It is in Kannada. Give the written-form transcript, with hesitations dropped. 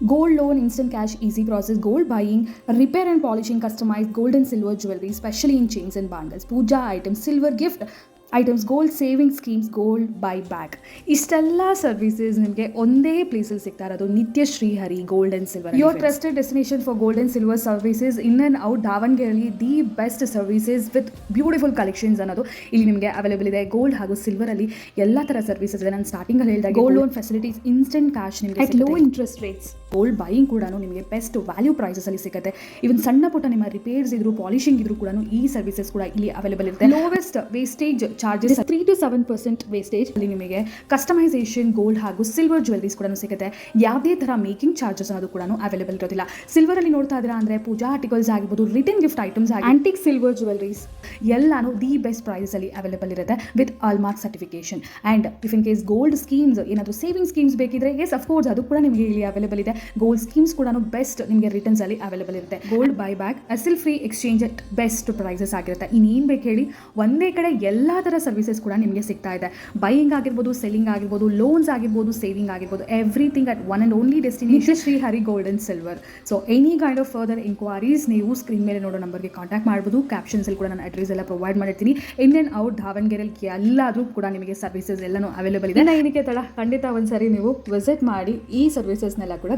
Gold loan, instant cash, easy process, gold buying, repair and polishing, customized gold and silver jewelry, especially in chains and bangles, puja items, silver gift items, gold saving schemes, gold buy back, ಇಷ್ಟೆಲ್ಲ ಸರ್ವಿಸಸ್ ನಿಮಗೆ ಒಂದೇ ಪ್ಲೇಸಲ್ಲಿ ಸಿಗ್ತಾ ಇರೋದು Nitya Shrihari gold and silver. Your trusted destination for gold and silver services in and out ದಾವಣಗೆರೆಯಲ್ಲಿ the best services with beautiful collections ಅನ್ನೋದು ಇಲ್ಲಿ ನಿಮಗೆ ಅವೈಲೇಬಲ್ ಇದೆ. ಗೋಲ್ಡ್ ಹಾಗೂ ಸಿಲ್ವರಲ್ಲಿ ಎಲ್ಲ ಥರ ಸರ್ವಿಸಸ್ ಇದೆ. ನಾನು ಸ್ಟಾರ್ಟಿಂಗಲ್ಲಿ ಹೇಳಿದಾಗ gold loan facilities, instant cash ನಿಮಗೆ at low interest rates, gold buying ಕೂಡ ನಿಮಗೆ ಬೆಸ್ಟ್ ವ್ಯಾಲ್ಯೂ ಪ್ರೈಸಸಲ್ಲಿ ಸಿಗುತ್ತೆ. ಇವನ್ ಸಣ್ಣ ಪುಟ್ಟ ನಿಮ್ಮ ರಿಪೇರ್ಸ್ ಇದ್ರು, ಪಾಲಿಶಿಂಗ್ ಇದ್ರು ಕೂಡ ಈ ಸರ್ವಿಸಸ್ ಕೂಡ ಇಲ್ಲಿ ಅವೈಲೇಬಲ್ ಇರುತ್ತೆ. Lowest wastage charges 3 to 7% wastage ಅಲ್ಲಿ ನಿಮಗೆ ಕಸ್ಟಮೈಸೇಷನ್ ಗೋಲ್ಡ್ ಹಾಗೂ ಸಿಲ್ವರ್ ಜ್ಯುವೆಲರೀಸ್ ಕೂಡ ಸಿಗುತ್ತೆ. ಯಾವುದೇ ಥರ ಮೇಕಿಂಗ್ ಚಾರ್ಜಸ್ ಅನ್ನೋದು ಕೂಡ ಅವೈಲೇಬಲ್ ಇರೋದಿಲ್ಲ. ಸಿಲ್ವರ್ ಅಲ್ಲಿ ನೋಡ್ತಾ ಇದ್ದೀರಾ ಅಂದರೆ ಪೂಜಾ ಆರ್ಟಿಕಲ್ಸ್ ಆಗಿರ್ಬೋದು, ರಿಟರ್ನ್ ಗಿಫ್ಟ್ ಐಟಮ್ಸ್ ಆಗಿ, ಆಂಟಿಕ್ ಸಿಲ್ವರ್ ಜ್ಯುವೆಲರೀಸ್ ಎಲ್ಲಾನು ದಿ ಬೆಸ್ಟ್ ಪ್ರೈಸ್ ಅಲ್ಲಿ ಅವೈಲೇಬಲ್ ಇರುತ್ತೆ with hallmark certification. And if in case gold schemes ಏನಾದರೂ ಸೇವಿಂಗ್ ಸ್ಕೀಮ್ಸ್ ಬೇಕಿದ್ರೆ ಎಸ್ ಅಫ್ಕೋರ್ಸ್ ಅದು ಕೂಡ ನಿಮಗೆ ಇಲ್ಲಿ ಅವೈಲೇಬಲ್ ಇದೆ. ಗೋಲ್ಡ್ ಸ್ಕೀಮ್ಸ್ ಕೂಡ ಬೆಸ್ಟ್ ನಿಮಗೆ ರಿಟರ್ನ್ಸ್ ಅಲ್ಲಿ ಅವೈಲೇಬಲ್ ಇರುತ್ತೆ. Gold buy back, hassle free exchange at best prices ಆಗಿರುತ್ತೆ. ಇನ್ನೇನು ಬೇಕು ಹೇಳಿ, ಒಂದೇ ಕಡೆ ಎಲ್ಲ ಥರ ಸರ್ವಿಸಸ್ ಕೂಡ ನಿಮಗೆ ಸಿಗ್ತಾ ಇದೆ. ಬೈಯಿಂಗ್ ಆಗಿರ್ಬೋದು, ಸೆಲ್ಲಿಂಗ್ ಆಗಿರ್ಬೋದು, ಲೋನ್ಸ್ ಆಗಿರ್ಬೋದು, ಸೇವಿಂಗ್ ಆಗಿರ್ಬೋದು, everything at one and only destination Shri Hari gold and silver. So any kind of further enquiries ನೀವು ಸ್ಕ್ರೀನ್ ಮೇಲೆ ನೋಡೋ ನಂಬರ್ಗೆ ಕಾಂಟ್ಯಾಕ್ಟ್ ಮಾಡ್ಬೋದು. ಕ್ಯಾಪ್ಷನ್ಸಲ್ಲಿ ಕೂಡ ನಾನು ಅಡ್ರೆಸ್ ಎಲ್ಲ ಪ್ರೊವೈಡ್ ಮಾಡಿರ್ತೀನಿ. ಇನ್ ಆ್ಯಂಡ್ ಔಟ್ ದಾವಣಗೆರೆಯಲ್ಲಿ ಎಲ್ಲಾದರೂ ಕೂಡ ನಿಮಗೆ ಸರ್ವಿಸಸ್ ಎಲ್ಲನೂ ಅವೈಲೇಬಲ್ ಇದೆ. ಏನಕ್ಕೆ ತಡ, ಖಂಡಿತ ಒಂದ್ಸರಿ ನೀವು ವಿಸಿಟ್ ಮಾಡಿ ಈ ಸರ್ವಿಸಸ್ನೆಲ್ಲ ಕೂಡ